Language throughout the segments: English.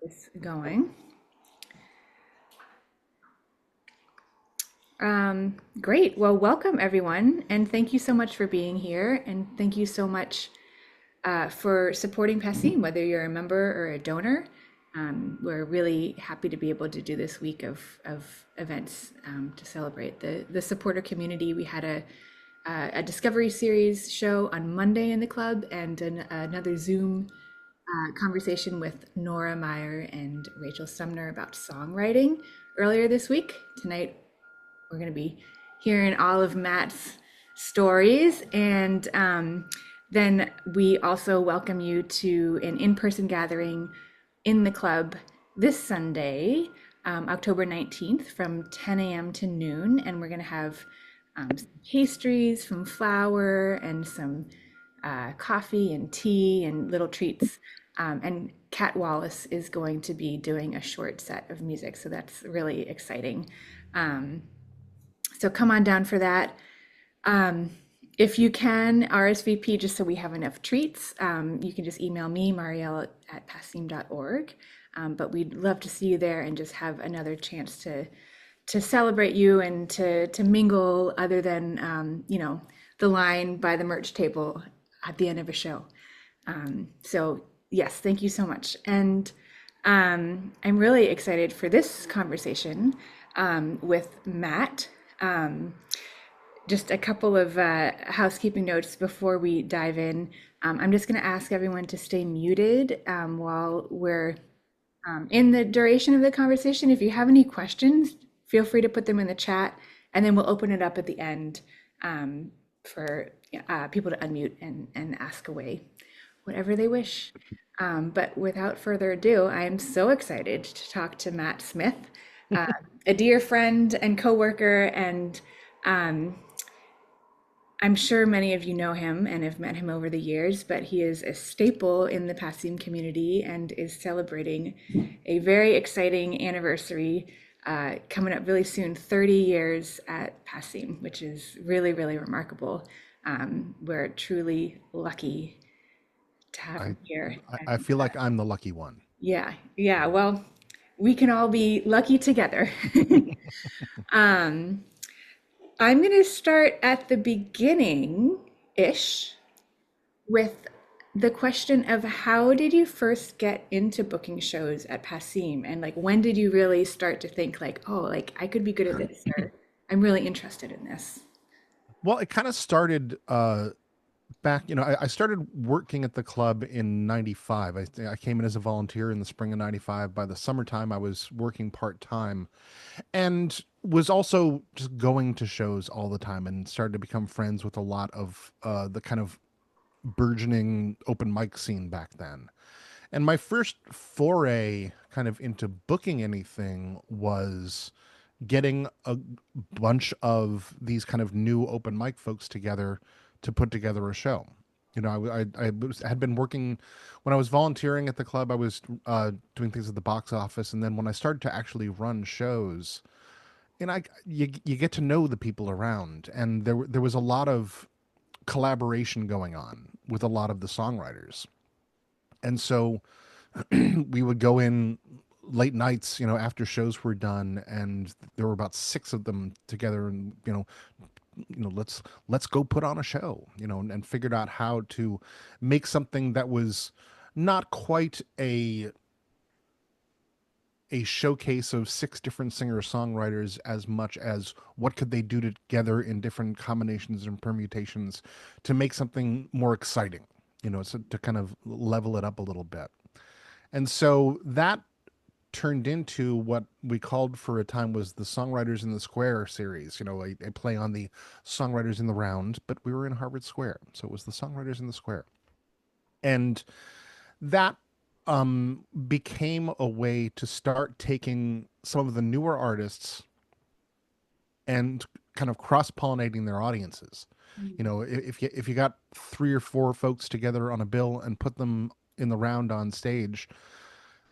This going. Great. Well, welcome everyone, and thank you so much for being here, and thank you so much for supporting Passim, whether you're a member or a donor. We're really happy to be able to do this week of events to celebrate the supporter community. We had a Discovery Series show on Monday in the club, and another Zoom conversation with Nora Meyer and Rachel Sumner about songwriting earlier this week. Tonight, we're going to be hearing all of Matt's stories. And then we also welcome you to an in person gathering in the club this Sunday, October 19th, from 10 a.m. to noon. And we're going to have some pastries from Flour and some coffee and tea and little treats. And Kat Wallace is going to be doing a short set of music. So that's really exciting. Um, so come on down for that. Um, if you can RSVP just so we have enough treats, you can just email me, Mariel at passim.org. But we'd love to see you there and just have another chance to celebrate you and to mingle other than the line by the merch table at the end of a show. So yes, thank you so much. And I'm really excited for this conversation with Matt. Just a couple of housekeeping notes before we dive in. I'm just going to ask everyone to stay muted while we're in the duration of the conversation. If you have any questions, feel free to put them in the chat, and then we'll open it up at the end for people to unmute and ask away whatever they wish. But without further ado, I am so excited to talk to Matt Smith, uh, a dear friend and coworker, and um, I'm sure many of you know him and have met him over the years, but he is a staple in the Passim community and is celebrating a very exciting anniversary coming up really soon, 30 years at Passim, which is really, really remarkable. We're truly lucky to have I him here. I And feel like I'm the lucky one. yeah, yeah, well, we can all be lucky together. um, I'm going to start at the beginning ish with the question of how did you first get into booking shows at Passim, and like when did you really start to think like, oh, like I could be good at this, or I'm really interested in this. Well, it kind of started back, I started working at the club in 95. I came in as a volunteer in the spring of 95. By the summertime, I was working part time and was also just going to shows all the time and started to become friends with a lot of the kind of burgeoning open mic scene back then. And my first foray kind of into booking anything was getting a bunch of these kind of new open mic folks together to put together a show. Had been working when I was volunteering at the club. I was doing things at the box office, and then when I started to actually run shows, you get to know the people around, and there was a lot of collaboration going on with a lot of the songwriters, and so we would go in late nights, after shows were done, and there were about six of them together, and let's go put on a show, and figured out how to make something that was not quite a showcase of six different singer songwriters as much as what could they do together in different combinations and permutations to make something more exciting, so to kind of level it up a little bit. And so that turned into what we called for a time was the Songwriters in the Square series, a play on the Songwriters in the Round, but we were in Harvard Square. So it was the Songwriters in the Square. And that became a way to start taking some of the newer artists and kind of cross pollinating their audiences. If you got three or four folks together on a bill and put them in the round on stage,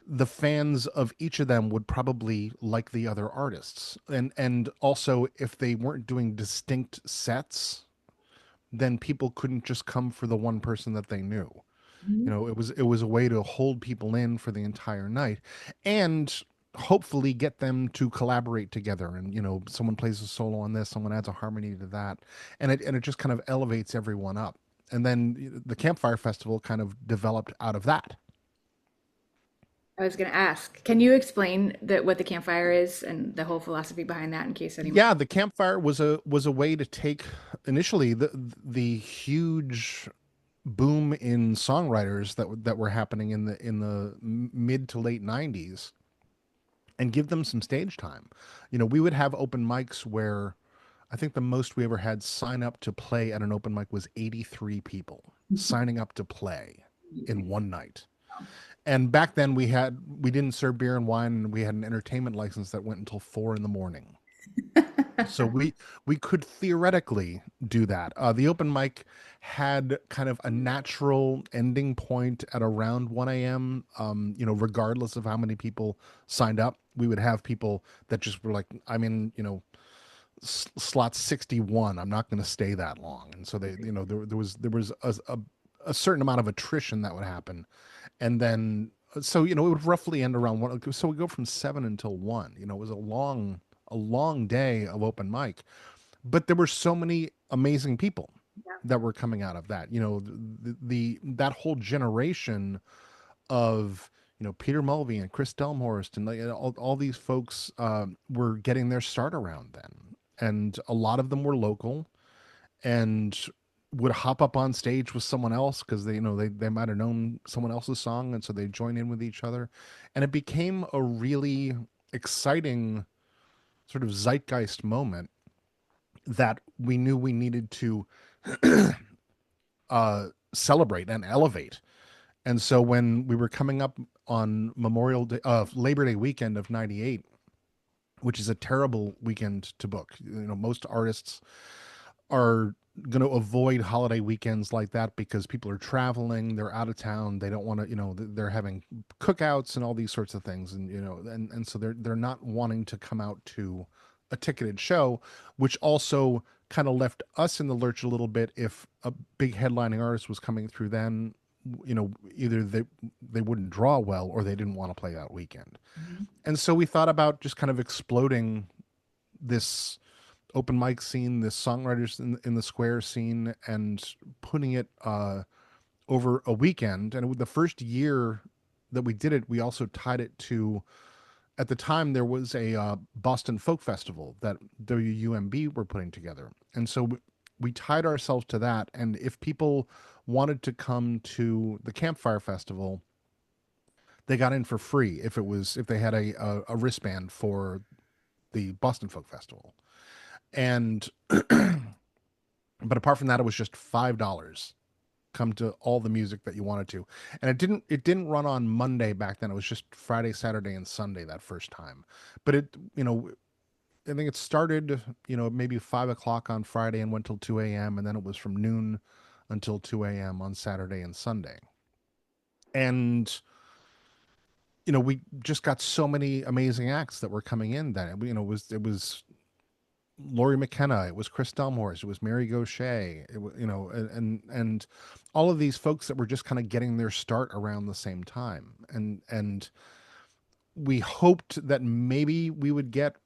the fans of each of them would probably like the other artists, and also if they weren't doing distinct sets, then people couldn't just come for the one person that they knew. Mhm. It was a way to hold people in for the entire night, and hopefully get them to collaborate together. And someone plays a solo on this, someone adds a harmony to that, and it just kind of elevates everyone up. And then the campfire festival kind of developed out of that. I was going to ask, can you explain what the campfire is and the whole philosophy behind that in case anyone? Yeah, the campfire was a way to take initially the huge boom in songwriters that were happening in the mid to late 90s and give them some stage time. We would have open mics where I think the most we ever had sign up to play at an open mic was 83 people signing up to play in Amazing. one night. And back then we didn't serve beer and wine, and we had an entertainment license that went until 4 in the morning. So we could theoretically do that. The open mic had kind of a natural ending point at around 1 a.m. Regardless of how many people signed up, we would have people that just were like, I'm in, slot 61. I'm not going to stay that long. And so there was a certain amount of attrition that would happen. And then, so, it would roughly end around one. So we go from 7 until 1. It was a long day of open mic, but there were so many amazing people Yeah. that were coming out of that. That whole generation of Peter Mulvey and Chris Delmhorst and like, all these folks were getting their start around then, and a lot of them were local and would hop up on stage with someone else because they might have known someone else's song, and so they join in with each other, and it became a really exciting sort of zeitgeist moment that we knew we needed to celebrate and elevate. And so when we were coming up on Memorial Day, Labor Day weekend of '98, which is a terrible weekend to book, most artists are going to avoid holiday weekends like that because people are traveling, they're out of town, they don't want to, they're having cookouts and all these sorts of things, and and so they're not wanting to come out to a ticketed show, which also kind of left us in the lurch a little bit if a big headlining artist was coming through then. Either they wouldn't draw well or they didn't want to play that weekend. Mhm. And so we thought about just kind of exploding this open mic scene, this songwriters in the square scene, and putting it over a weekend. And the first year that we did it, we also tied it to, at the time, there was a Boston Folk Festival that WUMB were putting together. And so we tied ourselves to that. And if people wanted to come to the Campfire Festival, they got in for free if they had a wristband for the Boston Folk Festival. And but apart from that, it was just $5. Come to all the music that you wanted to, and it didn't run on Monday back then. It was just Friday, Saturday, and Sunday that first time. But I think it started maybe 5 o'clock on Friday and went till 2 a.m., and then it was from noon until 2 a.m. on Saturday and Sunday. And we just got so many amazing acts that were coming in then. It was Laurie McKenna, it was Chris Delmhorst, it was Mary Gaucher, and all of these folks that were just kind of getting their start around the same time. And we hoped that maybe we would get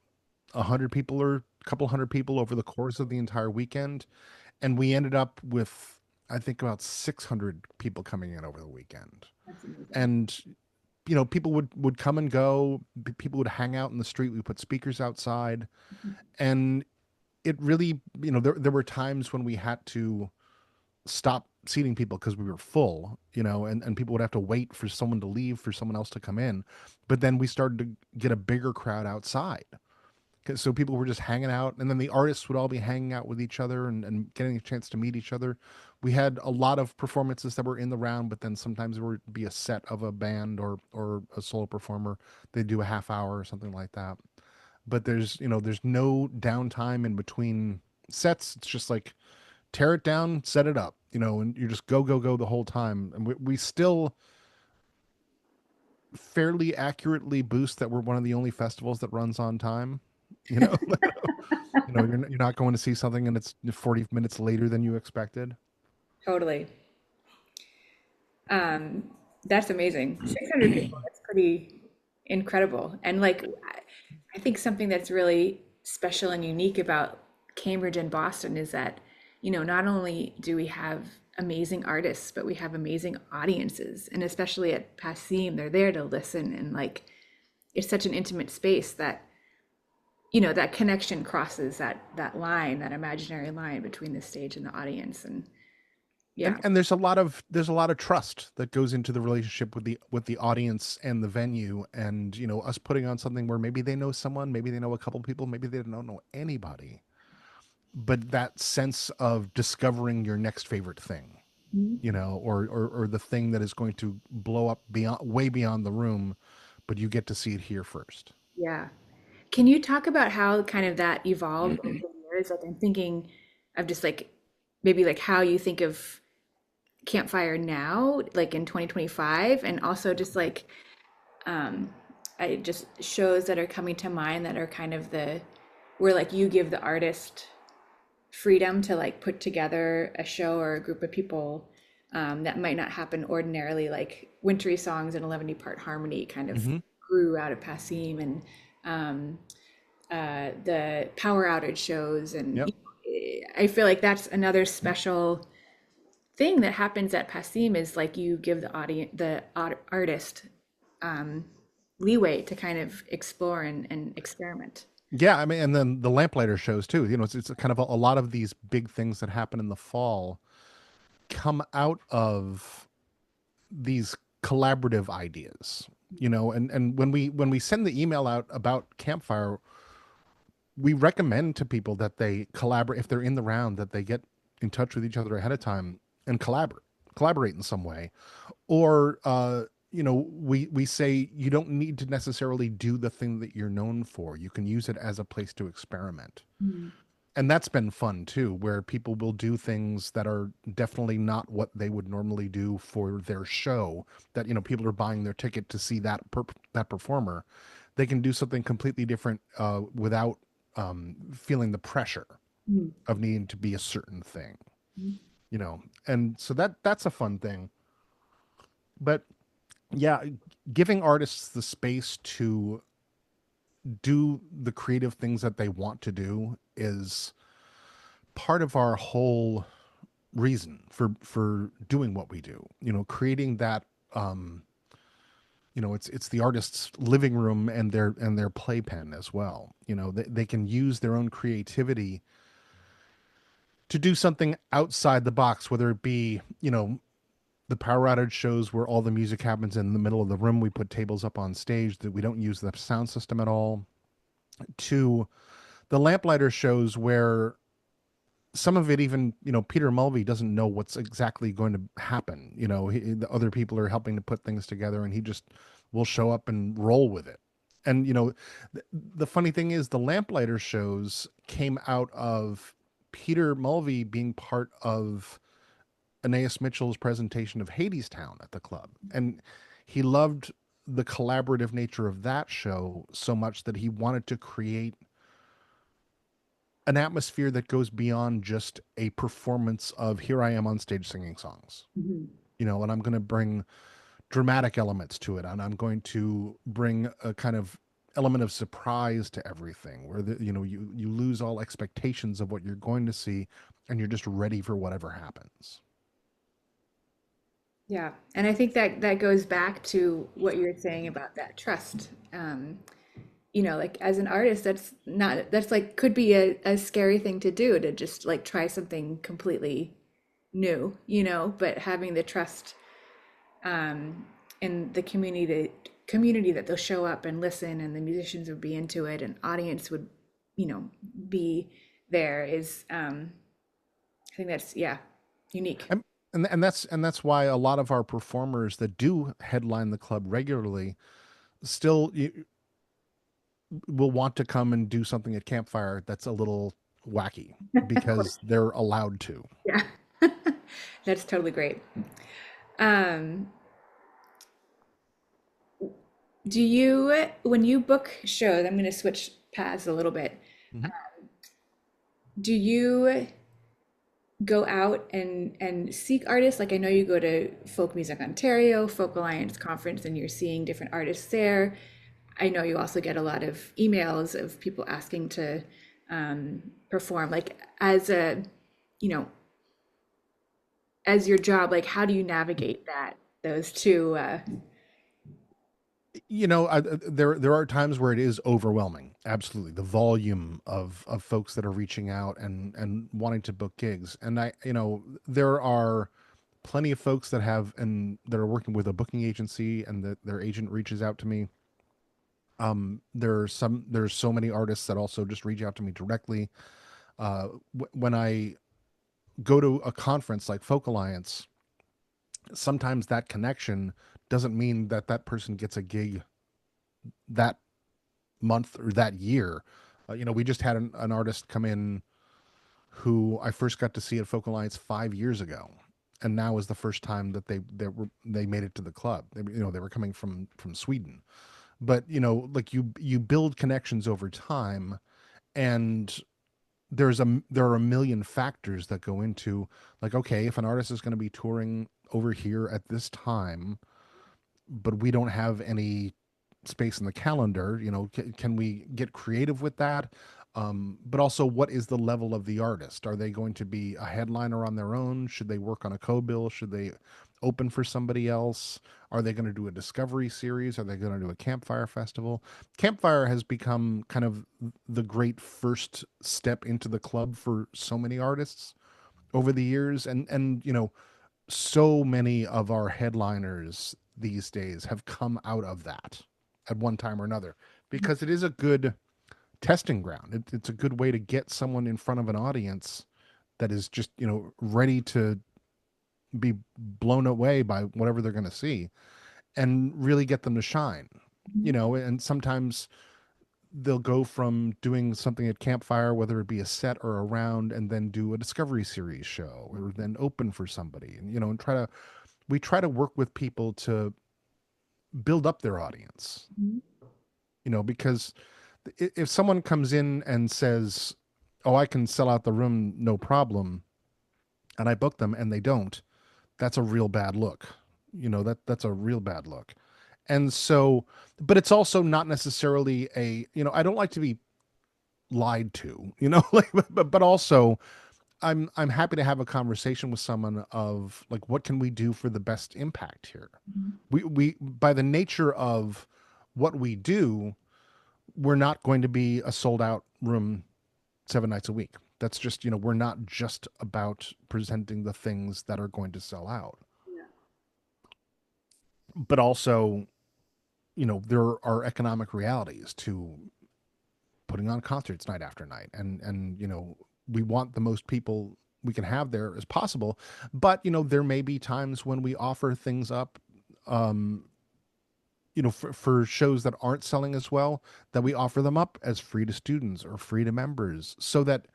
100 people or a couple hundred people over the course of the entire weekend, and we ended up with, I think, about 600 people coming in over the weekend. That's amazing. And people would come and go. People would hang out in the street. We put speakers outside, and it really, there were times when we had to stop seating people because we were full, and people would have to wait for someone to leave for someone else to come in. But then we started to get a bigger crowd outside. So people were just hanging out, and then the artists would all be hanging out with each other and getting a chance to meet each other. We had a lot of performances that were in the round, but then sometimes there would be a set of a band or a solo performer. They'd do a half hour or something like that. But there's no downtime in between sets. It's just like tear it down, set it up, and you just go go go the whole time. And we still fairly accurately boost that we're one of the only festivals that runs on time. You know, you're not going to see something and it's 40 minutes later than you expected. Totally. Um, that's amazing. 600 people, that's pretty incredible. And like, I think something that's really special and unique about Cambridge and Boston is that, not only do we have amazing artists, but we have amazing audiences. And especially at Passim, they're there to listen. And like, it's such an intimate space that, that connection crosses that line, that imaginary line between the stage and the audience. And yeah. And there's a lot of trust that goes into the relationship with the audience and the venue, and us putting on something where maybe they know someone, maybe they know a couple people, maybe they don't know anybody, but that sense of discovering your next favorite thing, or the thing that is going to blow up beyond, way beyond the room, but you get to see it here first. Yeah. Can you talk about how kind of that evolved over the years? Like I'm thinking of just like maybe like how you think of Campfire now, like in 2025, and also just like um I just shows that are coming to mind that are kind of the where like you give the artist freedom to like put together a show or a group of people that might not happen ordinarily, like Wintry Songs and 11 Part Harmony kind of Hmm. grew out of Passim and the power outage shows. And Yep. I feel like that's another special thing that happens at Passim is like you give the audience, artist leeway to kind of explore and experiment. Yeah, I mean, and then the lamplighter shows too. It's kind of a lot of these big things that happen in the fall come out of these collaborative ideas. And when we send the email out about Campfire, we recommend to people that they collaborate if they're in the round, that they get in touch with each other ahead of time and collaborate in some way. Or we say you don't need to necessarily do the thing that you're known for. You can use it as a place to experiment. Mm. And that's been fun too, where people will do things that are definitely not what they would normally do for their show, that people are buying their ticket to see that performer. They can do something completely different, without feeling the pressure Mm. of needing to be a certain thing, Mm. you know. And so that's a fun thing. But yeah, giving artists the space to do the creative things that they want to do is part of our whole reason for doing what we do. Creating that, um it's the artist's living room and their playpen as well. They can use their own creativity to do something outside the box, whether it be, the power outage shows where all the music happens in the middle of the room. We put tables up on stage that we don't use the sound system at all, to the lamplighter shows where some of it, even, Peter Mulvey doesn't know what's exactly going to happen. The other people are helping to put things together, and he just will show up and roll with it. And the funny thing is, the lamplighter shows came out of Peter Mulvey being part of Anais Mitchell's presentation of Hadestown at the club, and he loved the collaborative nature of that show so much that he wanted to create an atmosphere that goes beyond just a performance of here I am on stage singing songs. Mhm. And I'm going to bring dramatic elements to it, and I'm going to bring a kind of element of surprise to everything, where you lose all expectations of what you're going to see, and you're just ready for whatever happens. Yeah, and I think that that goes back to what you're saying about that trust. Like as an artist, that's like could be a scary thing to do to just like try something completely new, but having the trust in the community that they'll show up and listen and the musicians would be into it and audience would, you know, be there is I think that's yeah, unique. And, and that's why a lot of our performers that do headline the club regularly still will want to come and do something at Campfire that's a little wacky, Of course. because they're allowed to. Yeah. That's totally great. Um, do you, when you book shows, I'm going to switch paths a little bit. Mhm. Do you go out and seek artists? Like I know you go to Folk Music Ontario, Folk Alliance Conference, and you're seeing different artists there. I know you also get a lot of emails of people asking to perform. Like as a, you know, as your job, like how do you navigate that those two? There are times where it is overwhelming. Absolutely, the volume of folks that are reaching out and wanting to book gigs, and there are plenty of folks that are working with a booking agency, and that their agent reaches out to me. There's so many artists that also just reach out to me directly. When I go to a conference like Folk Alliance, sometimes that connection doesn't mean that that person gets a gig that month or that year. We just had an artist come in who I first got to see at Folk Alliance 5 years ago, and now is the first time that they made it to the club. They were coming from Sweden, but like you build connections over time, and there are a million factors that go into, like, okay, if an artist is going to be touring over here at this time, but we don't have any space in the calendar, can we get creative with that? But also, what is the level of the artist? Are they going to be a headliner on their own? Should they work on a co-bill? Should they open for somebody else? Are they going to do a discovery series? Are they going to do a campfire festival? Campfire has become kind of the great first step into the club for so many artists over the years, and so many of our headliners these days have come out of that at one time or another, because it is a good testing ground. It's a good way to get someone in front of an audience that is just ready to be blown away by whatever they're going to see, and really get them to shine. And sometimes they'll go from doing something at campfire, whether it be a set or a round, and then do a discovery series show, or then open for somebody, and we try to work with people to build up their audience, because if someone comes in and says, "Oh, I can sell out the room, no problem," and I book them and they don't, that's a real bad look. That's a real bad look. And so, but it's also not necessarily I don't like to be lied to, like, but also I'm happy to have a conversation with someone of, like, what can we do for the best impact here? We by the nature of what we do, we're not going to be a sold out room 7 nights a week. That's just, we're not just about presenting the things that are going to sell out, but also, there are economic realities to putting on concerts night after night. And, we want the most people we can have there as possible. But, there may be times when we offer things up, um, for shows that aren't selling as well, that we offer them up as free to students or free to members, so that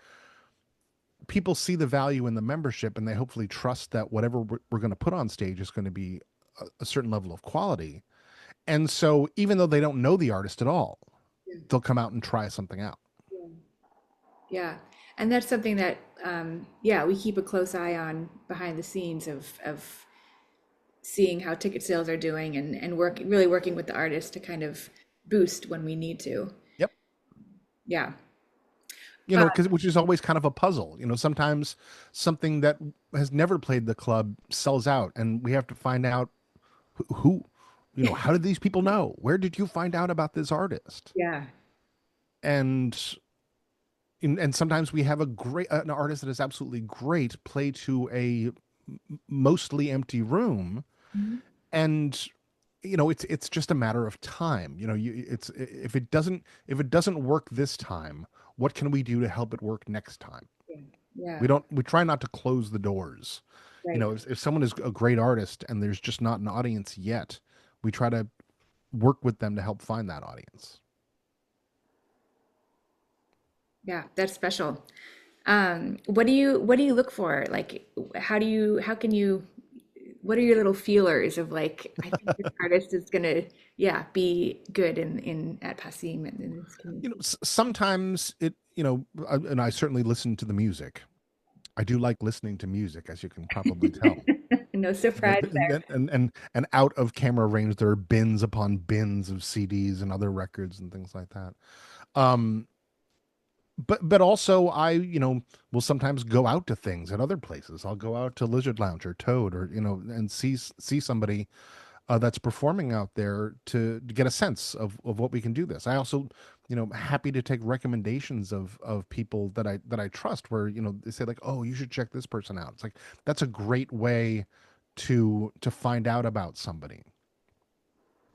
people see the value in the membership, and they hopefully trust that whatever we're going to put on stage is going to be a certain level of quality. And so, even though they don't know the artist at all, they'll come out and try something out. Yeah. And that's something that, yeah, we keep a close eye on behind the scenes of seeing how ticket sales are doing and really working with the artists to kind of boost when we need to. Yep. Yeah. Because which is always kind of a puzzle. Sometimes something that has never played the club sells out, and we have to find out who, how did these people know? Where did you find out about this artist? Yeah. And sometimes we have an artist that is absolutely great play to a mostly empty room, Mhm. and it's just a matter of time. It's, if it doesn't work this time, what can we do to help it work next time? Yeah. Yeah. We try not to close the doors. Right. If someone is a great artist and there's just not an audience yet, we try to work with them to help find that audience. Yeah. That's special. What do you look for? Like, how can you, what are your little feelers of like, I think this artist is gonna, yeah, be good in at Passim and in this community. Sometimes and I certainly listen to the music. I do like listening to music, as you can probably tell. No You know, surprise there. and out of camera range, there are bins upon bins of CDs and other records and things like that. Um, but also I, will sometimes go out to things at other places. I'll go out to Lizard Lounge or Toad, or and see somebody that's performing out there to get a sense of what we can do this. I also, happy to take recommendations of people that I trust, where they say like, oh, you should check this person out. It's like that's a great way to find out about somebody.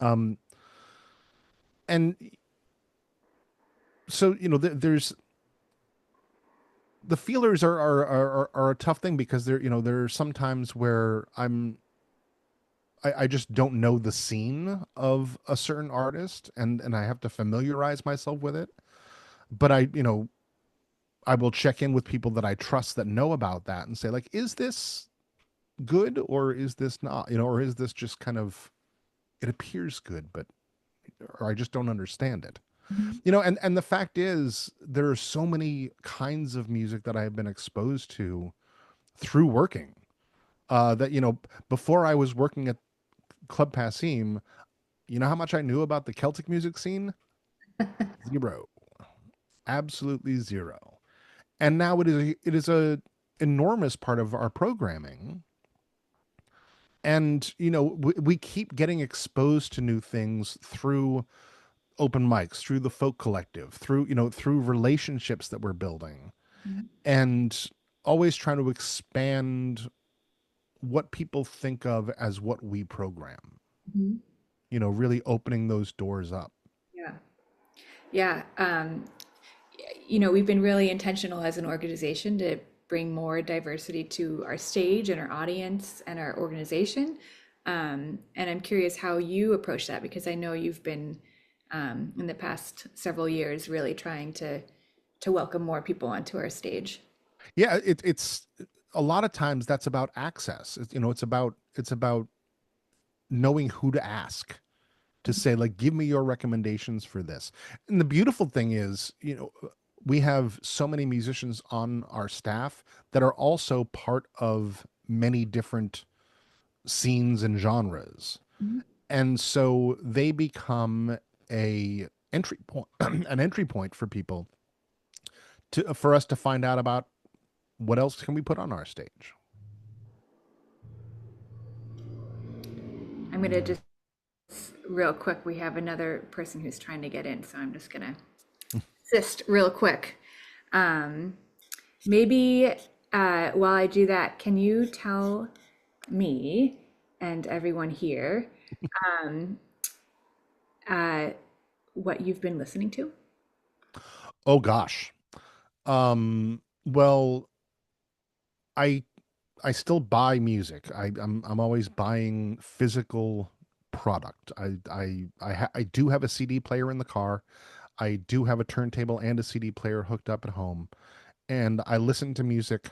Um, and so there's the feelers are a tough thing, because there are some times where I just don't know the scene of a certain artist, and I have to familiarize myself with it. But I will check in with people that I trust that know about that and say like, is this good or is this not? Or is this just kind of, it appears good, but or I just don't understand it. Mhm. And the fact is, there are so many kinds of music that I have been exposed to through working. That before I was working at Club Passim, you know how much I knew about the Celtic music scene? Zero, absolutely zero. And now it is a enormous part of our programming. And we keep getting exposed to new things through open mics, through the folk collective, through relationships that we're building, Mhm. and always trying to expand what people think of as what we program, Mhm. really opening those doors up. Yeah. Yeah. We've been really intentional as an organization to bring more diversity to our stage and our audience and our organization. And I'm curious how you approach that, because I know you've been in the past several years really trying to welcome more people onto our stage. Yeah, it's a lot of times that's about access. It's about knowing who to ask to say like, give me your recommendations for this. And the beautiful thing is, we have so many musicians on our staff that are also part of many different scenes and genres, Mhm. and so they become a entry point an entry point for people for us to find out about what else can we put on our stage. I'm going to just real quick, we have another person who's trying to get in, so I'm just going to assist real quick. Um, Maybe while I do that, can you tell me and everyone here um, uh, what you've been listening to? Oh gosh. Well, I I still buy music. I'm always buying physical product. I do have a CD player in the car. I do have a turntable and a CD player hooked up at home, and I listen to music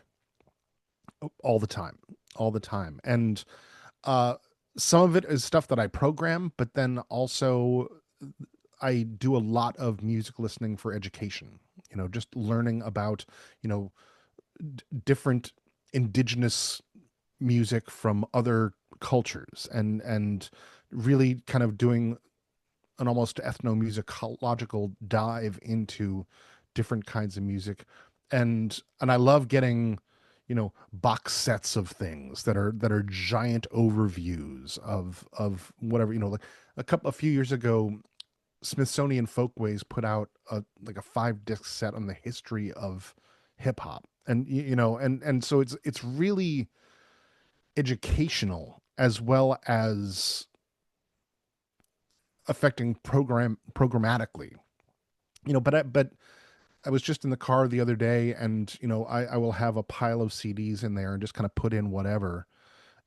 all the time, all the time. And uh, some of it is stuff that I program, but then also I do a lot of music listening for education. Just learning about you know different indigenous music from other cultures, and really kind of doing an almost ethnomusicological dive into different kinds of music. And I love getting box sets of things that are giant overviews of whatever. Like a few years ago, Smithsonian Folkways put out like a 5 disc set on the history of hip hop. And and so it's really educational, as well as affecting programmatically. But I was just in the car the other day, and I will have a pile of CDs in there and just kind of put in whatever.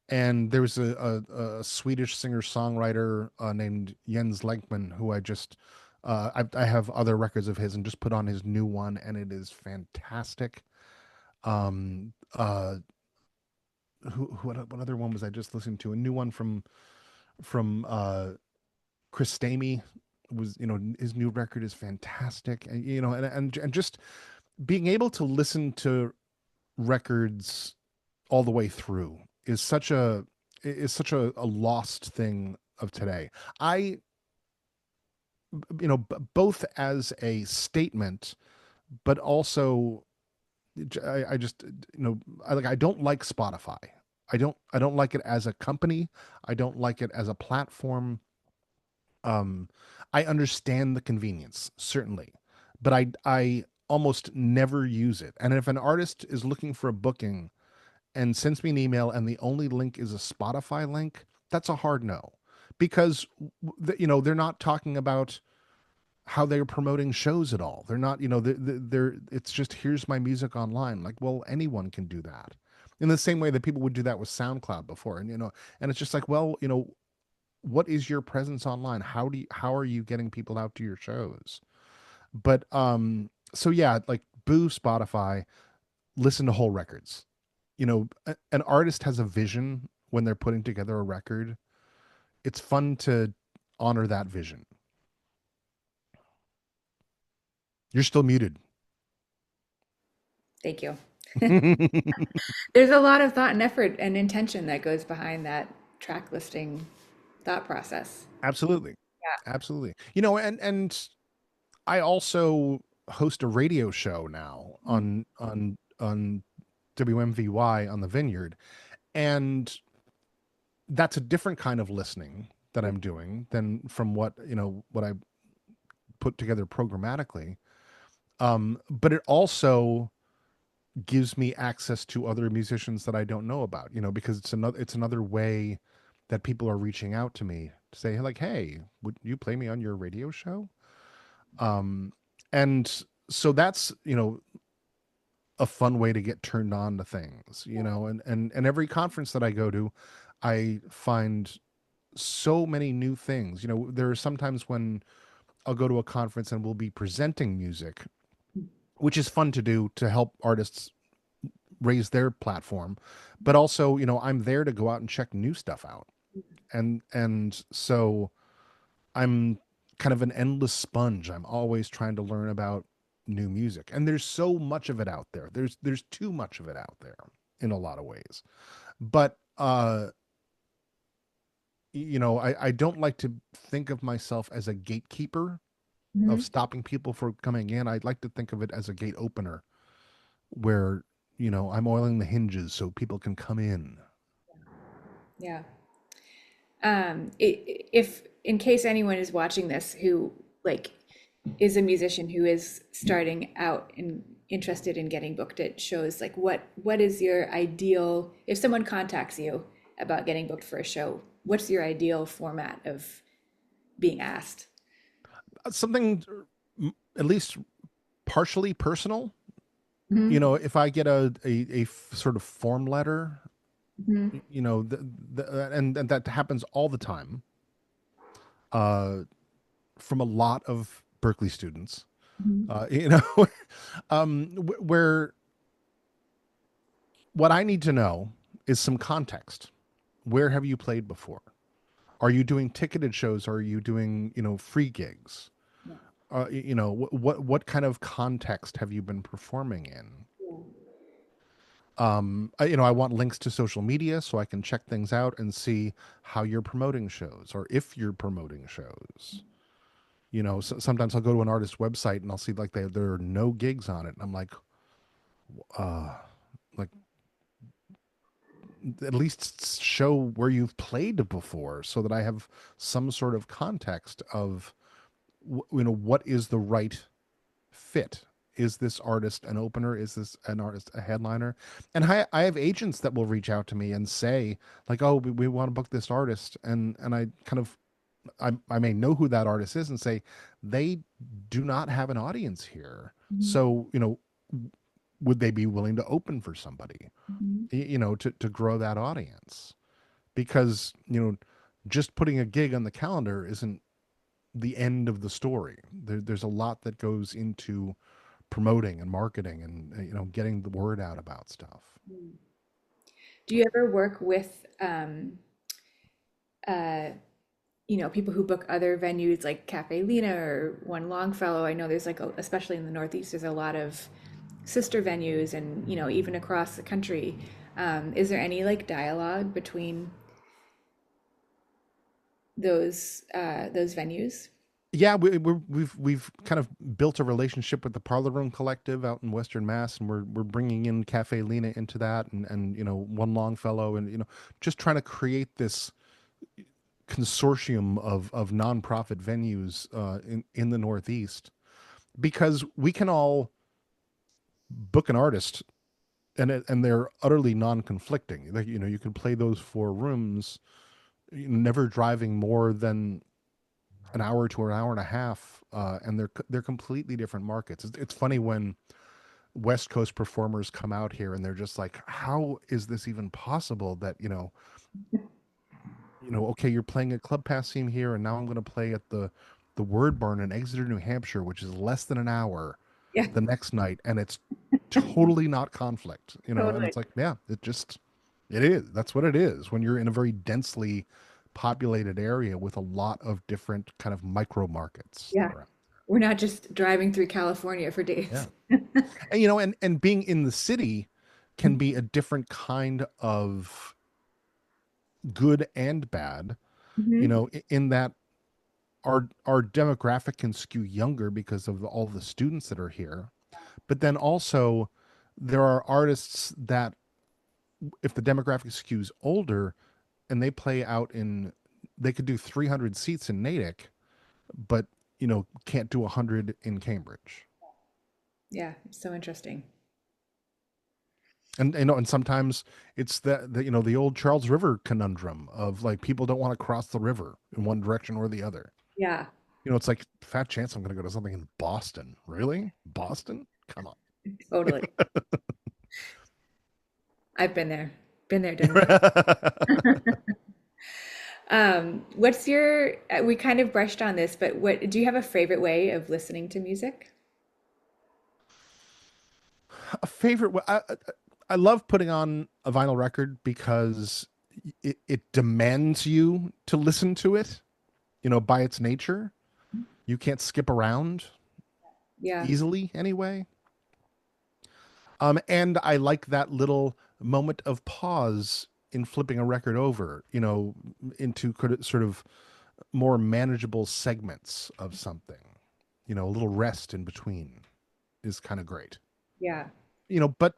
And there was a Swedish singer songwriter named Jens Lenkman, who I have other records of his, and just put on his new one, and it is fantastic. Um, what other one was I just listening to? A new one from Chris Stamey. Was his new record is fantastic. And and just being able to listen to records all the way through is such a lost thing of today. I both as a statement, but also I just I don't like Spotify. I don't like it as a company. I don't like it as a platform. Um, I understand the convenience, certainly, but I almost never use it. And if an artist is looking for a booking and sends me an email and the only link is a Spotify link, that's a hard no. Because they're not talking about how they're promoting shows at all. They're not, they're it's just here's my music online. Like, well, anyone can do that. In the same way that people would do that with SoundCloud before. And it's just like, well, what is your presence online? How are you getting people out to your shows? But so yeah, like boo Spotify, listen to whole records. An artist has a vision when they're putting together a record. It's fun to honor that vision. You're still muted. Thank you. There's a lot of thought and effort and intention that goes behind that track listing thought process. Absolutely. Yeah. Absolutely. And I also host a radio show now on WMVY on the Vineyard, and that's a different kind of listening that I'm doing than from what I put together programmatically. But it also gives me access to other musicians that I don't know about, because it's another way that people are reaching out to me to say like, hey, would you play me on your radio show? And so that's a fun way to get turned on to things, and every conference that I go to, I find so many new things. There are sometimes when I'll go to a conference and we'll be presenting music, which is fun to do to help artists raise their platform, but also I'm there to go out and check new stuff out, and so I'm kind of an endless sponge. I'm always trying to learn about new music, and there's so much of it out there. There's too much of it out there in a lot of ways. But I don't like to think of myself as a gatekeeper of Mhm. stopping people from coming in. I'd like to think of it as a gate opener where I'm oiling the hinges so people can come in. Yeah. If in case anyone is watching this who like is a musician who is starting out and interested in getting booked at shows, like what is your ideal, if someone contacts you about getting booked for a show, what's your ideal format of being asked? Something at least partially personal. Hmm. If I get a sort of form letter, Hmm. and that happens all the time, uh, from a lot of Berkeley students, Hmm. where what I need to know is some context. Where have you played before? Are you doing ticketed shows? Are you doing free gigs? Yeah. What kind of context have you been performing in? Yeah. I want links to social media so I can check things out and see how you're promoting shows or if you're promoting shows. Sometimes I'll go to an artist's website and I'll see like there are no gigs on it, and I'm uh, like at least show where you've played before so that I have some sort of context of what is the right fit. Is this artist an opener? Is this an artist a headliner? And I have agents that will reach out to me and say like, oh, we want to book this artist, and I kind of I may know who that artist is and say they do not have an audience here, Mhm. so would they be willing to open for somebody, Mhm. to grow that audience? Because just putting a gig on the calendar isn't the end of the story. There's a lot that goes into promoting and marketing and getting the word out about stuff. Do you ever work with uh, people who book other venues like Cafe Lena or One Longfellow? I know there's like, especially in the Northeast, there's a lot of sister venues and, even across the country. Is there any like dialogue between those venues? Yeah, we've kind of built a relationship with the Parlor Room Collective out in Western Mass, and we're bringing in Cafe Lena into that, and One Longfellow, and just trying to create this consortium of nonprofit venues in the Northeast, because we can all book an artist, and they're utterly non-conflicting. Like, you can play those four rooms, never driving more than an hour to an hour and a half, and they're completely different markets. It's funny when West Coast performers come out here and they're just like, how is this even possible that okay, you're playing at Club Passim here, and now I'm going to play at the Word Barn in Exeter, New Hampshire, which is less than an hour Yeah, the next night, and it's totally not conflict, and totally. it's like, yeah, it is. That's what it is when you're in a very densely populated area with a lot of different kind of micro markets that Yeah. are out. We're not just driving through California for days. Yeah. And and being in the city can be a different kind of good and bad, Hmm. in that our demographic can skew younger because of all the students that are here. But then also there are artists that, if the demographic skews older and they play out in, they could do 300 seats in Natick, but can't do 100 in Cambridge. Yeah, it's so interesting. And sometimes it's the old Charles River conundrum of, like, people don't want to cross the river in one direction or the other. Yeah, It's like, fat chance I'm going to go to something in Boston. Really? Boston? Come on. totally. I've been there, done that. What's your, we kind of brushed on this, but what, do you have a favorite way of listening to music? A favorite I love putting on a vinyl record because it demands you to listen to it, by its nature. You can't skip around Yeah. easily anyway. And I like that little moment of pause in flipping a record over, into sort of more manageable segments of something. A little rest in between is kind of great. Yeah. But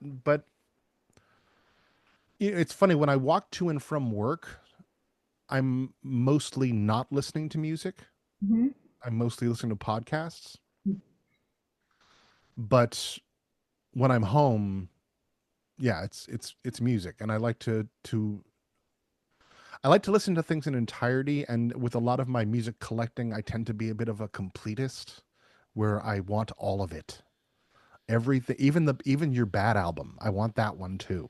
it's funny, when I walk to and from work, I'm mostly not listening to music. Hmm. I'm mostly listening to podcasts. But when I'm home, yeah, it's music, and I like to listen to things in entirety. And with a lot of my music collecting, I tend to be a bit of a completist, where I want all of it, everything, even your bad album. I want that one too,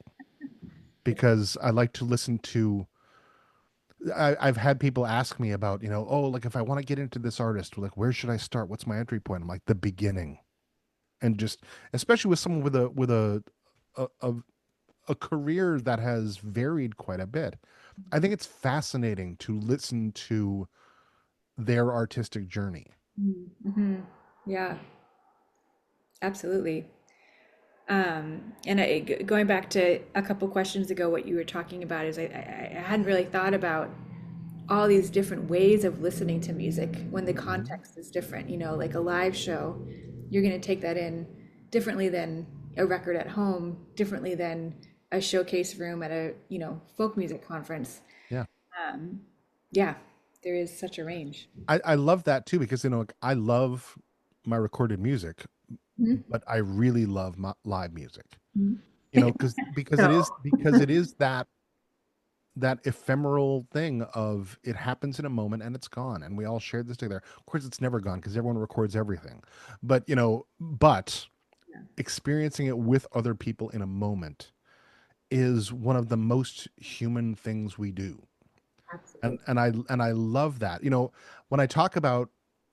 because I like to listen to. I've had people ask me about, oh, like, if I want to get into this artist, like, where should I start? What's my entry point? I'm like, the beginning, and just, especially with someone a, a, a career that has varied quite a bit. I think it's fascinating to listen to their artistic journey. Hmm. Yeah, absolutely. And going back to a couple questions ago, what you were talking about is I hadn't really thought about all these different ways of listening to music when the Mhm. context is different. Like a live show, you're going to take that in differently than a record at home, differently than a showcase room at a, folk music conference. Yeah. Um, yeah, there is such a range. I love that too, because like, I love my recorded music, Mhm. but I really love my live music. Mhm. Because So, it is that ephemeral thing of, it happens in a moment and it's gone, and we all shared this together. Of course, it's never gone because everyone records everything, but yeah, experiencing it with other people in a moment is one of the most human things we do. and absolutely. and I and I love that. When I talk about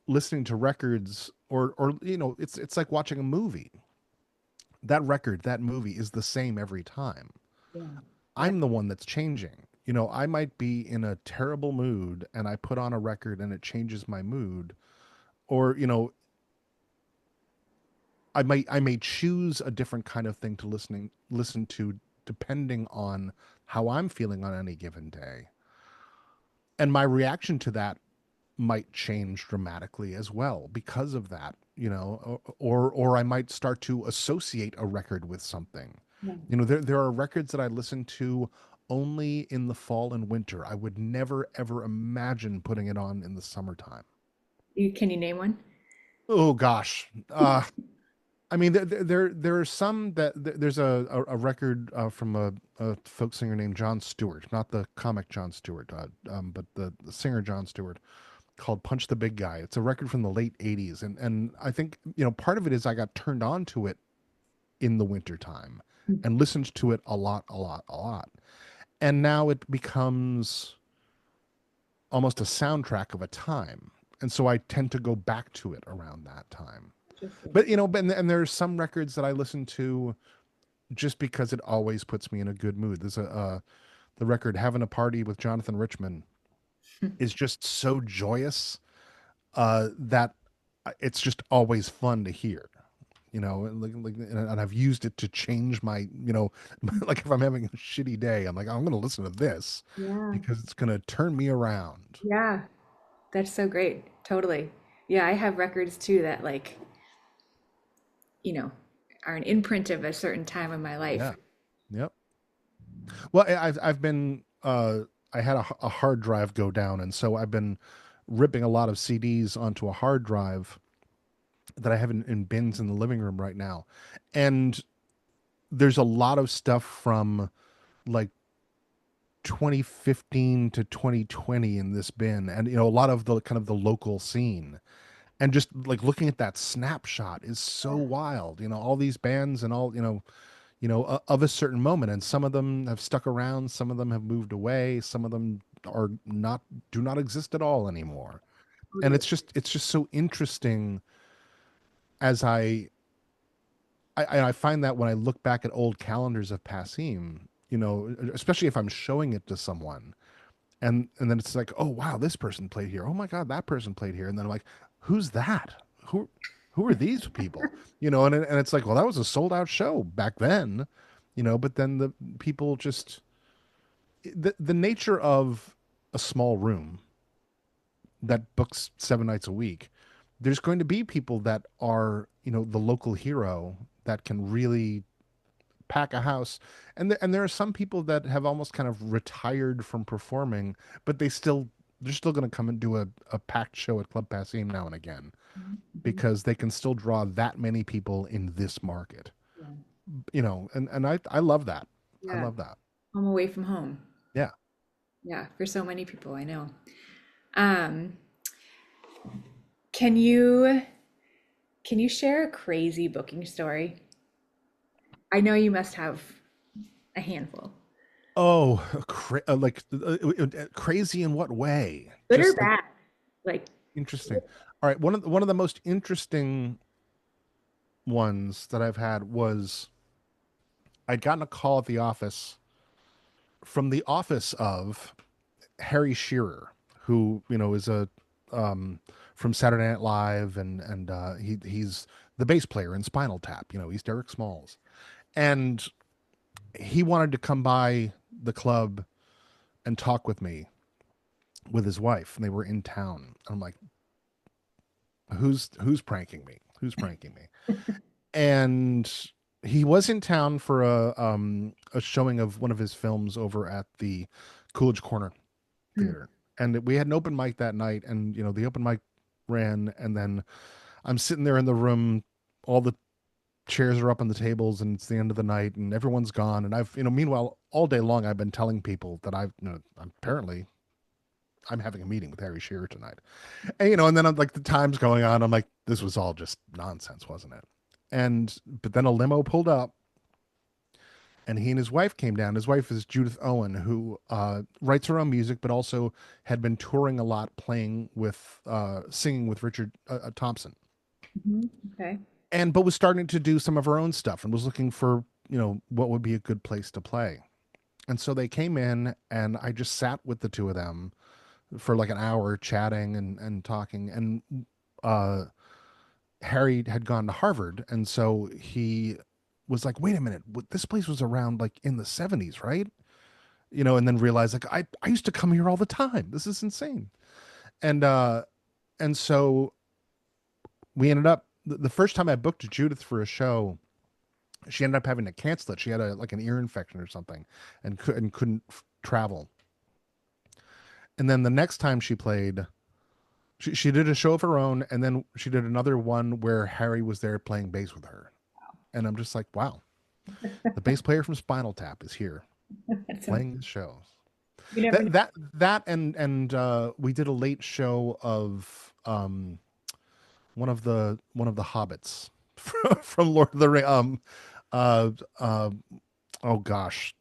listening to records, or it's like watching a movie. That record, that movie is the same every time. Yeah. Yeah. I'm the one that's changing. I might be in a terrible mood and I put on a record and it changes my mood. Or, I may choose a different kind of thing to listen to depending on how I'm feeling on any given day. And my reaction to that might change dramatically as well because of that, or I might start to associate a record with something. Yeah. There are records that I listen to only in the fall and winter. I would never ever imagine putting it on in the summertime. Can you name one? Oh gosh. I mean, there are some there's a record from a folk singer named John Stewart, not the comic John Stewart, but the singer John Stewart, called Punch the Big Guy. It's a record from the late 80s. And I think, part of it is I got turned on to it in the wintertime and listened to it a lot, a lot, a lot. And now it becomes almost a soundtrack of a time. And so I tend to go back to it around that time. Interesting. But and there's some records that I listen to just because it always puts me in a good mood. There's the record "Having a Party with Jonathan Richman" is just so joyous that it's just always fun to hear. And I've used it to change my, like if I'm having a shitty day, I'm like, I'm going to listen to this Yeah. because it's going to turn me around. Yeah. That's so great. Totally. Yeah, I have records too that you know, are an imprint of a certain time in my life. Yeah. Yep. Well, I've been I had a hard drive go down, and so I've been ripping a lot of CDs onto a hard drive that I have in bins in the living room right now. And there's a lot of stuff from like 2015 to 2020 in this bin, and a lot of the kind of the local scene, and just like looking at that snapshot is so wild. All these bands and all, of a certain moment, and some of them have stuck around, some of them have moved away, some of them are not do not exist at all anymore. And Totally. it's just so interesting as I find that when I look back at old calendars of Passim, especially if I'm showing it to someone, and then it's like, oh wow, this person played here. Oh my god, that person played here. And then I'm like, who's that? Who are these people? And it's like, well, that was a sold out show back then, but then the people just the nature of a small room that books 7 nights a week, there's going to be people that are, the local hero that can really pack a house. And there are some people that have almost kind of retired from performing, but they're still going to come and do a packed show at Club Passim now and again Mhm. because they can still draw that many people in this market. Yeah. And I love that. I Yeah. love that. Home away from home. Yeah. Yeah, for so many people I know. Um, can you share a crazy booking story? I know you must have a handful. Oh, crazy in what way? Good or Just like bad? Like, interesting. All right, one of the most interesting ones that I've had was I'd gotten a call at the office from the office of Harry Shearer, who is a um, from Saturday Night Live, and he's the bass player in Spinal Tap. He's Derek Smalls, and he wanted to come by the club and talk with me with his wife, and they were in town. I'm like, who's pranking me? Who's pranking me? And he was in town for a showing of one of his films over at the Coolidge Corner mm, Theater, and we had an open mic that night, and the open mic ran, and then I'm sitting there in the room, all the chairs are up on the tables, and it's the end of the night, and everyone's gone, and I've meanwhile all day long I've been telling people that apparently I'm having a meeting with Harry Shearer tonight. And then I'm like, the time's going on. I'm like, this was all just nonsense, wasn't it? But then a limo pulled up, and he and his wife came down. His wife is Judith Owen, who writes her own music, but also had been touring a lot, playing with, singing with Richard Thompson, mhm, okay. but was starting to do some of her own stuff and was looking for what would be a good place to play. And so they came in, and I just sat with the two of them for like an hour, chatting and talking. And uh, Harry had gone to Harvard, and so he was like, "Wait a minute, this place was around like in the '70s, right?" And then realized like I used to come here all the time. This is insane. And so we ended up the first time I booked Judith for a show, she ended up having to cancel it. She had an ear infection or something, and couldn't travel. And then the next time she played, she did a show of her own, and then she did another one where Harry was there playing bass with her. And I'm just like, wow, the bass player from Spinal Tap is here That's playing this show. you never know. That and we did a late show of one of the hobbits from Lord of the Rings. Uh, uh, oh gosh,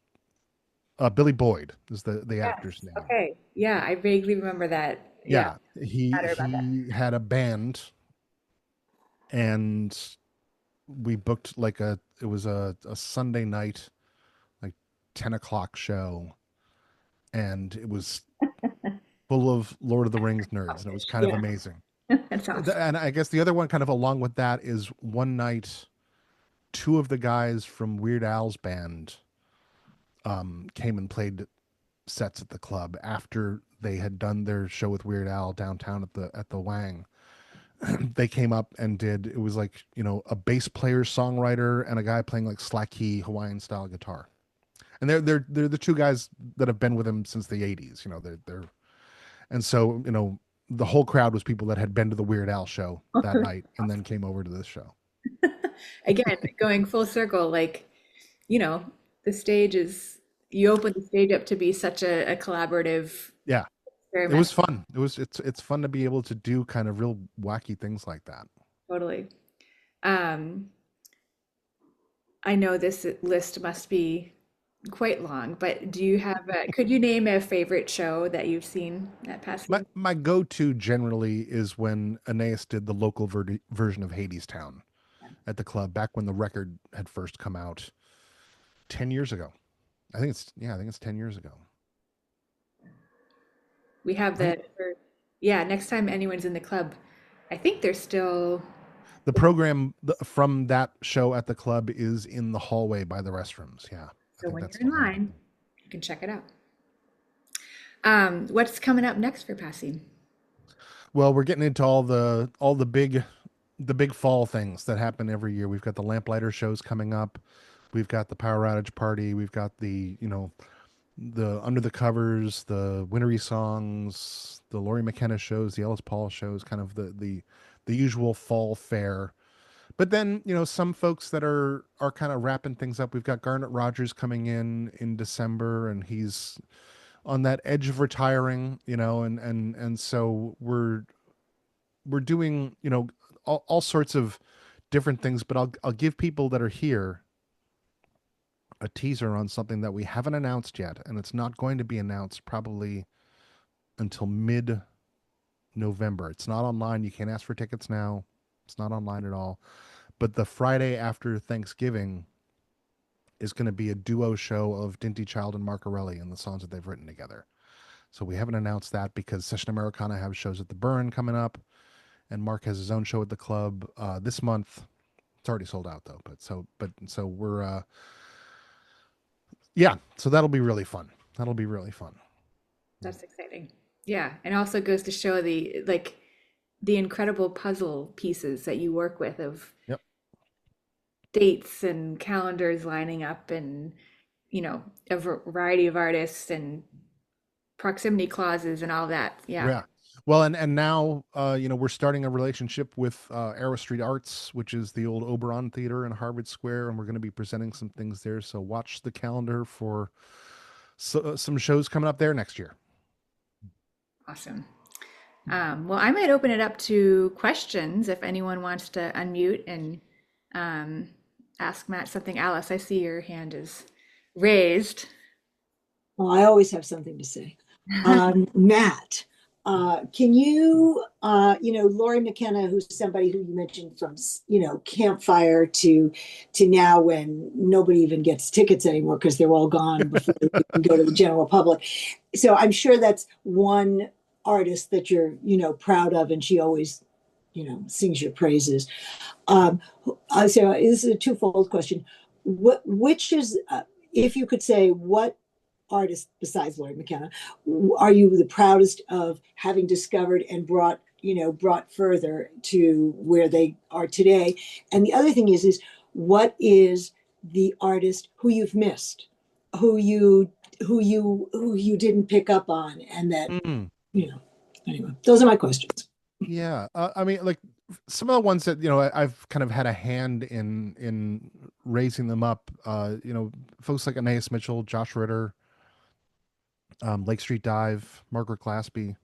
Billy Boyd is the actor's Yes. name. Okay. Yeah, I vaguely remember that. Yeah, Yeah, he chatter about that. he had a band, and we booked like it was a Sunday night, like 10 o'clock show, and it was full of Lord of the Rings nerds, and it was kind of Yeah, amazing. that sounds And I guess the other one kind of along with that is one night, two of the guys from Weird Al's band came and played sets at the club after they had done their show with Weird Al downtown at the Wang. They came up and did it was like a bass player songwriter and a guy playing like slack key Hawaiian style guitar, and they're the two guys that have been with him since the '80s. They're and so the whole crowd was people that had been to the Weird Al show that night and then came over to this show. again going full circle. Like, you know, the stage is you open the stage up to be such a collaborative Yeah, it experiment. was fun. It's fun to be able to do kind of real wacky things like that. Totally. Um, I know this list must be quite long, but do you have could you name a favorite show that you've seen at My Passim? my go-to generally is when Aeneas did the local version of Hades Town at the club back when the record had first come out 10 years ago. I think it's 10 years ago. We have I think yeah, next time anyone's in the club, I think they're still, the program from that show at the club is in the hallway by the restrooms. Yeah, I so think when that's you're in still going on. line, you can check it out. What's coming up next for Passim? Well, we're getting into all the big fall things that happen every year. We've got the Lamplighter shows coming up. We've got the Power Outage Party. We've got the Under the Covers, the Wintery Songs, the Laurie McKenna shows, the Ellis Paul shows, kind of the usual fall fare. But then, some folks that are kind of wrapping things up. We've got Garnet Rogers coming in December, and he's on that edge of retiring, and so we're doing, all sorts of different things, but I'll give people that are here a teaser on something that we haven't announced yet, and it's not going to be announced probably until mid November. It's not online. You can't ask for tickets now. It's not online at all. But the Friday after Thanksgiving is going to be a duo show of Dinty Child and Marcarelli and the songs that they've written together. So we haven't announced that because Session Americana have shows at the Burn coming up, and Mark has his own show at the club this month. It's already sold out though, but we're yeah, so that'll be really fun. That'll be really fun. That's exciting. Yeah, and also goes to show the incredible puzzle pieces that you work with of Yep. dates and calendars lining up and a variety of artists and proximity clauses and all that. Yeah, Yeah. Well, and now we're starting a relationship with Arrow Street Arts, which is the old Oberon Theater in Harvard Square, and we're going to be presenting some things there. So watch the calendar for some shows coming up there next year. awesome. Well, I might open it up to questions if anyone wants to unmute and um, ask Matt something. Alice, I see your hand is raised. Well, I always have something to say. Matt, can you, Lori McKenna, who's somebody who you mentioned from, Campfire to now when nobody even gets tickets anymore because they're all gone before they can go to the general public. So I'm sure that's one artist that you're, proud of, and she always, sings your praises. Um, so this is a twofold question. Which is, if you could say, what artist besides Laurie McKenna are you the proudest of having discovered and brought further to where they are today? And the other thing is what is the artist who you've missed, who you didn't pick up on, and that Mm, you know. Anyway, those are my questions. yeah. I mean, like some of the ones that, I've kind of had a hand in raising them up. Folks like Anais Mitchell, Josh Ritter, Lake Street Dive, Margaret Glaspie.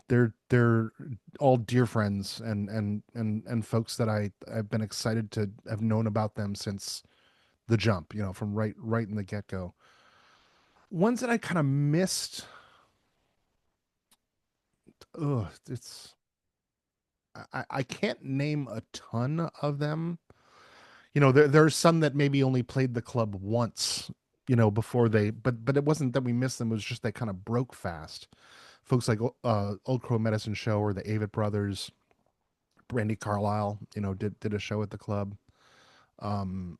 They're all dear friends and folks that I've been excited to have known about them since the jump, from right in the get go. Ones that I kind of missed. It's I can't name a ton of them. There's some that maybe only played the club once, before but it wasn't that we missed them. It was just they kind of broke fast. Folks like Old Crow Medicine Show or the Avett Brothers, Brandy Carlisle, did a show at the club. Um,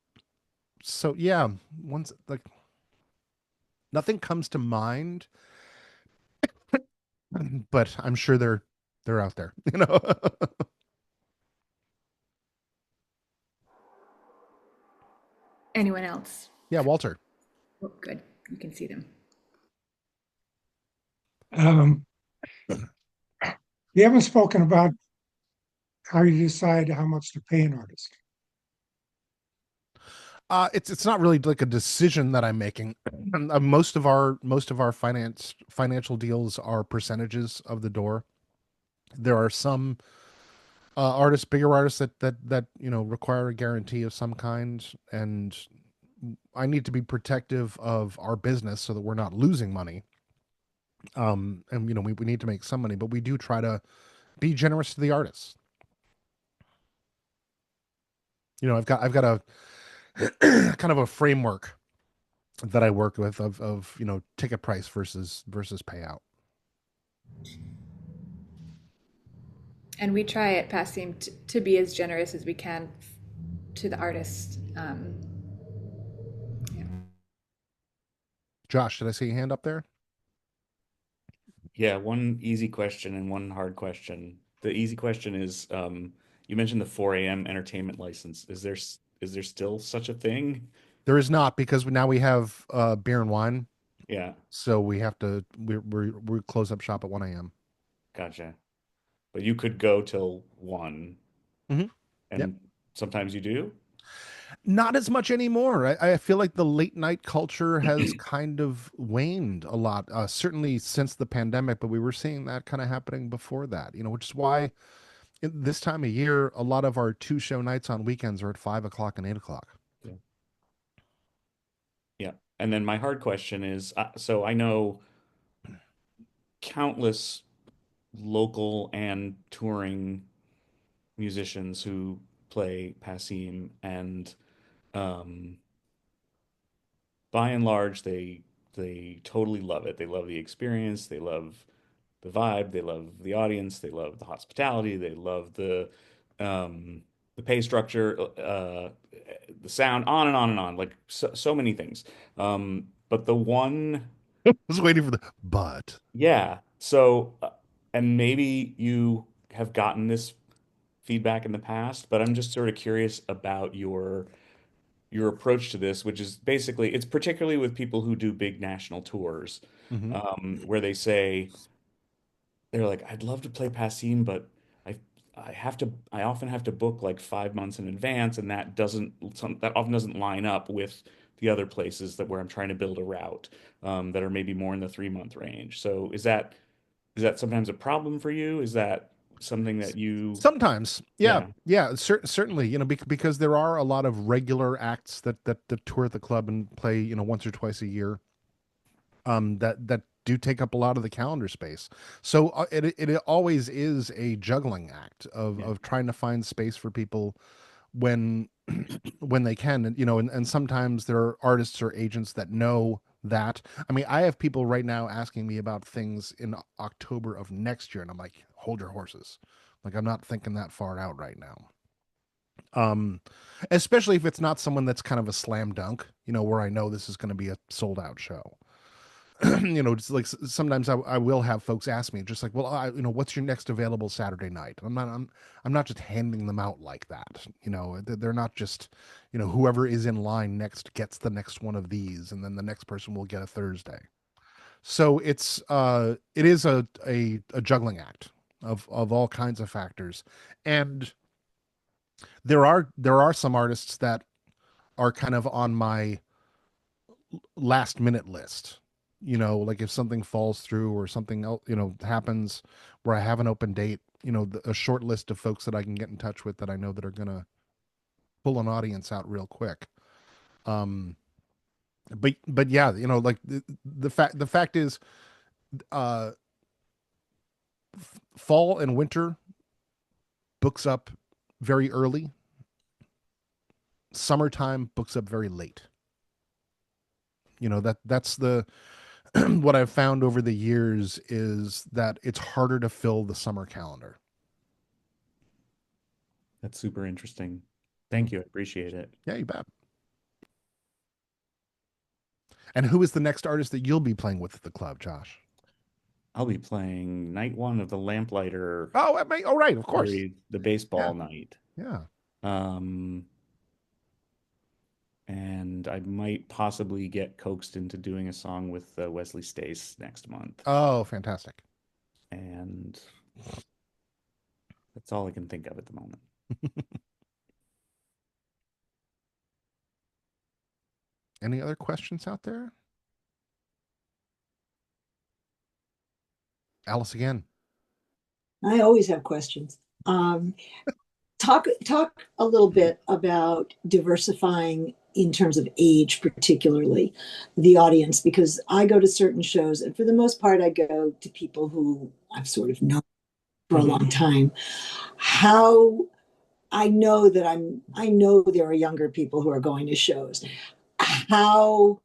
so yeah, once like nothing comes to mind, but I'm sure they're out there. Anyone else? Yeah, Walter. Oh, good. You can see them. Um, you haven't spoken about how you decide how much to pay an artist. It's not really like a decision that I'm making. Most of our financial deals are percentages of the door. There are some artists, bigger artists that require a guarantee of some kind, and I need to be protective of our business so that we're not losing money. And we need to make some money, but we do try to be generous to the artists. I've got a kind of a framework that I work with of ticket price versus payout. And we try at Passim to be as generous as we can to the artist. Yeah. Josh, did I see your hand up there? Yeah, one easy question and one hard question. The easy question is, you mentioned the 4 a.m. entertainment license. Is there still such a thing? There is not, because now we have beer and wine, Yeah, so we close up shop at 1 a.m. gotcha. But you could go till 1, Mm-hmm. Yep. and sometimes you do? Not as much anymore. I feel like the late night culture has kind of waned a lot, certainly since the pandemic, but we were seeing that kind of happening before that, which is why this time of year, a lot of our two show nights on weekends are at 5 o'clock and 8 o'clock. Yeah. Yeah. And then my hard question is, so I know countless local and touring musicians who play Passim, and um, by and large, they totally love it. They love the experience. They love the vibe. They love the audience. They love the hospitality. They love the pay structure, the sound, on and on and on. Like so many things. But the one, I was waiting for the but. yeah. So, and maybe you have gotten this feedback in the past, but I'm just sort of curious about your approach to this, which is basically, it's particularly with people who do big national tours, Hmm. where they say, they're like, I'd love to play Passim, but I I often have to book like 5 months in advance, and that often doesn't line up with the other places that where I'm trying to build a route, that are maybe more in the 3 month range. So is that sometimes a problem for you? Is that something that you, Sometimes, yeah, yeah, yeah, certainly, because there are a lot of regular acts that tour at the club and play, once or twice a year, that do take up a lot of the calendar space. So it always is a juggling act of yeah, trying to find space for people when when they can, and and sometimes there are artists or agents that know that. I mean, I have people right now asking me about things in October of next year, and I'm like, hold your horses. Like, I'm not thinking that far out right now. Um, Especially if it's not someone that's kind of a slam dunk, where I know this is going to be a sold out show. Just like sometimes I will have folks ask me just like, well, what's your next available Saturday night? I'm not just handing them out like that. They're not just, whoever is in line next gets the next one of these, and then the next person will get a Thursday. So it is a juggling act of all kinds of factors, and there are some artists that are kind of on my last minute list. Like if something falls through or something else, happens where I have an open date, a short list of folks that I can get in touch with that I know that are gonna pull an audience out real quick. Um, but yeah, like the fact is, uh, fall and winter books up very early. Summertime books up very late. That's the what I've found over the years is that it's harder to fill the summer calendar. That's super interesting. Mm. Thank you. I appreciate it. Yeah, you bet. And who is the next artist that you'll be playing with at the club, Josh? I'll be playing night one of the Lamplighter Oh, right, of course. series, the Yeah, baseball night. yeah. Um, and I might possibly get coaxed into doing a song with Wesley Stace next month. Oh, fantastic. And that's all I can think of at the moment. Any other questions out there? Alice again. I always have questions. Talk a little bit about diversifying in terms of age, particularly the audience, because I go to certain shows, and for the most part, I go to people who I've sort of known for a Mhm. long time. How I know there are younger people who are going to shows. How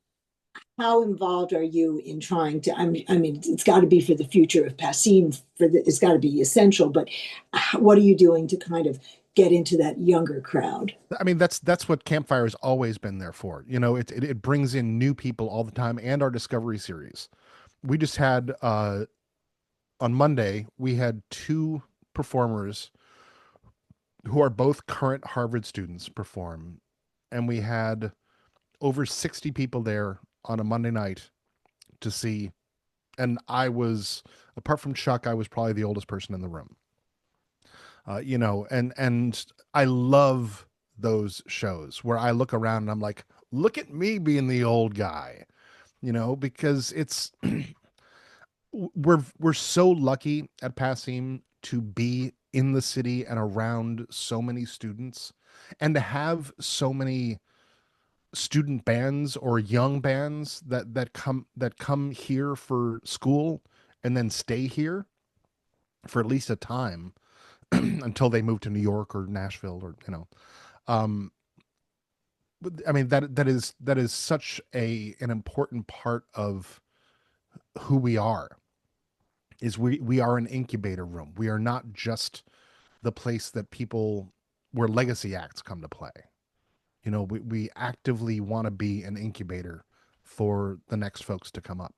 how involved are you in trying to I mean it's got to be for the future of Passim, it's got to be essential, but what are you doing to kind of get into that younger crowd? I mean, that's what Campfire has always been there for. It brings in new people all the time, and our Discovery series. We just had on Monday we had two performers who are both current Harvard students perform, and we had over 60 people there on a Monday night to see. And I was, apart from Chuck, I was probably the oldest person in the room. And I love those shows where I look around and I'm like, look at me being the old guy, because it's we're so lucky at Passim to be in the city and around so many students and to have so many student bands or young bands that come here for school and then stay here for at least a time until they move to New York or Nashville or um I mean that is such an important part of who we are is we are an incubator room. We are not just the place that people where legacy acts come to play. We actively want to be an incubator for the next folks to come up.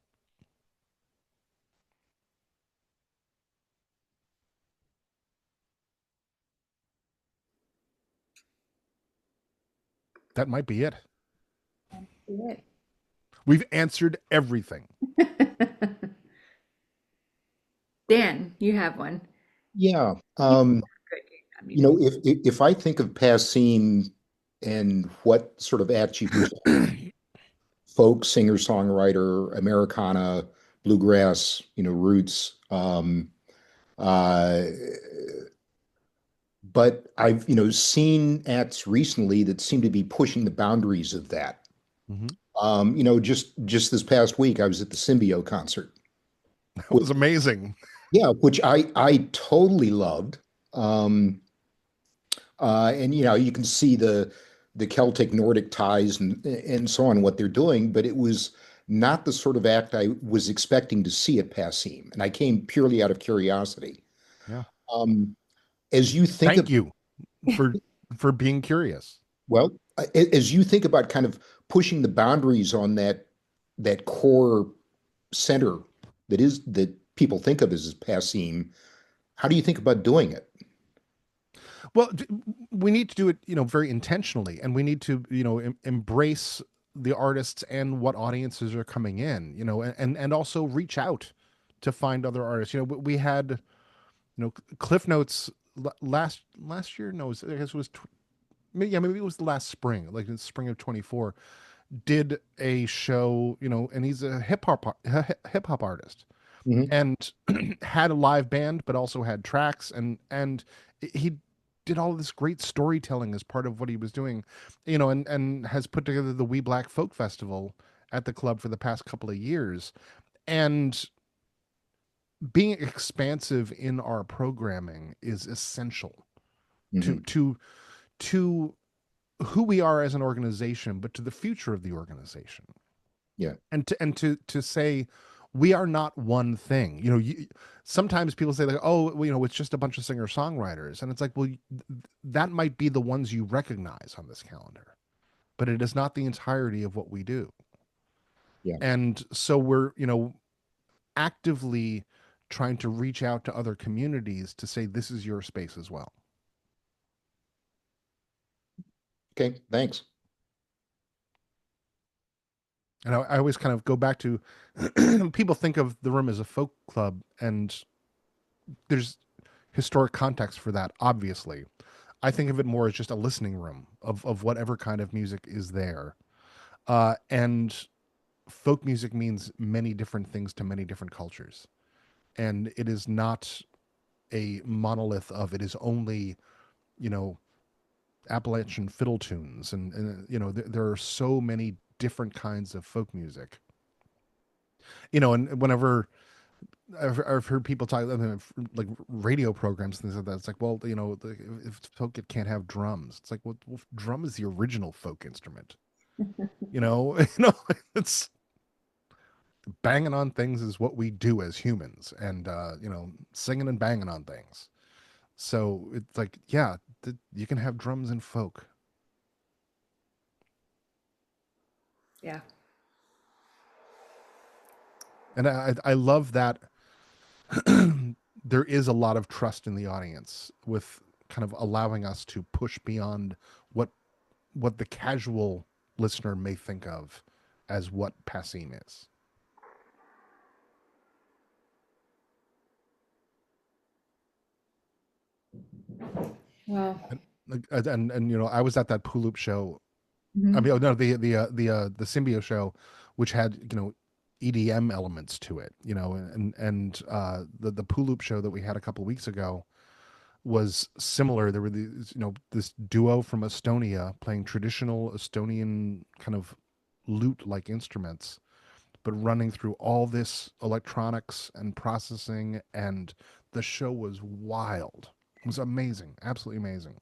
That might be it. Good. We've answered everything. Dan, you have one. Yeah. You good. You're You unmuted. know, if I think of Passim and what sort of acts you present, folk, singer, songwriter, Americana, bluegrass, roots. Uh, but I've, seen acts recently that seem to be pushing the boundaries of that. Mhm. Just this past week, I was at the Symbio concert, That which, was amazing. yeah, which I totally loved. Um, and you can see the Celtic Nordic ties and so on what they're doing, but it was not the sort of act I was expecting to see at Passim, and I came purely out of curiosity. Yeah. Um, as you think Thank of, you for being curious. well, as you think about kind of pushing the boundaries on that core center that people think of as Passim, how do you think about doing it? Well, we need to do it, very intentionally, and we need to, embrace the artists and what audiences are coming in, and also reach out to find other artists. We had, Cliff Notes last year. No, I guess it was, yeah, maybe it was the last spring, like in spring of 24. Did a show, and he's a hip hop artist, Mhm. and had a live band, but also had tracks, and he did all of this great storytelling as part of what he was doing, and has put together the We Black Folk Festival at the club for the past couple of years, and being expansive in our programming is essential to Mhm. to who we are as an organization, but to the future of the organization, Yeah. and to say we are not one thing. Sometimes people say like, oh, well, it's just a bunch of singer songwriters, and it's like, well, that might be the ones you recognize on this calendar, but it is not the entirety of what we do. Yeah. And so we're, actively trying to reach out to other communities to say this is your space as well. Okay. Thanks. And I always kind of go back to people think of the room as a folk club, and there's historic context for that, obviously. I think of it more as just a listening room of whatever kind of music is there. And folk music means many different things to many different cultures. And it is not a monolith of it is only, you know, Appalachian fiddle tunes. And there are so many different kinds of folk music. And whenever I've heard people talk, I mean, like radio programs and things like that. It's like, well, if folk it can't have drums, it's like, well, drum is the original folk instrument. It's banging on things is what we do as humans, and singing and banging on things. So it's like, yeah, you can have drums and folk. Yeah. And I love that there is a lot of trust in the audience with kind of allowing us to push beyond what the casual listener may think of as what Passim is. Well, And I was at that Pulup show. I mhm. mean, oh, no, the Symbio show, which had EDM elements to it, and the Pulup show that we had a couple weeks ago was similar. There were these, this duo from Estonia playing traditional Estonian kind of lute-like instruments, but running through all this electronics and processing, and the show was wild. It was amazing, absolutely amazing.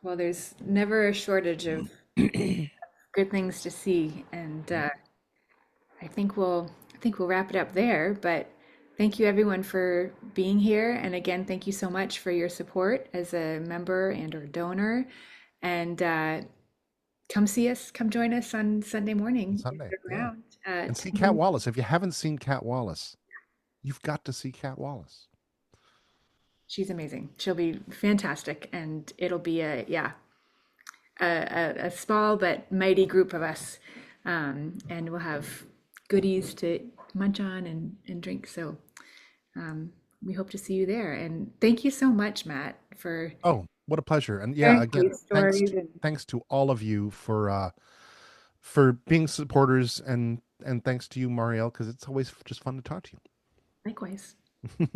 Well, there's never a shortage of good things to see, and I think we'll wrap it up there. But thank you everyone for being here, and again, thank you so much for your support as a member and or donor. And come see us, come join us on Sunday On morning if Sunday, you're yeah, around. and see Cat 10. Wallace. If you haven't seen Cat Wallace, you've got to see Cat Wallace. She's amazing. She'll be fantastic, and it'll be a small but mighty group of us, and we'll have goodies to munch on and drink. So we hope to see you there. And thank you so much, Matt, for Oh, what a pleasure! And yeah, sharing all again, these stories. And thanks to all of you for being supporters, and thanks to you, Marielle, because it's always just fun to talk to likewise. you.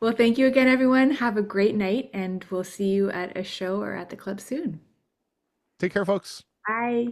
Well, thank you again, everyone. Have a great night, and we'll see you at a show or at the club soon. Take care, folks. Bye.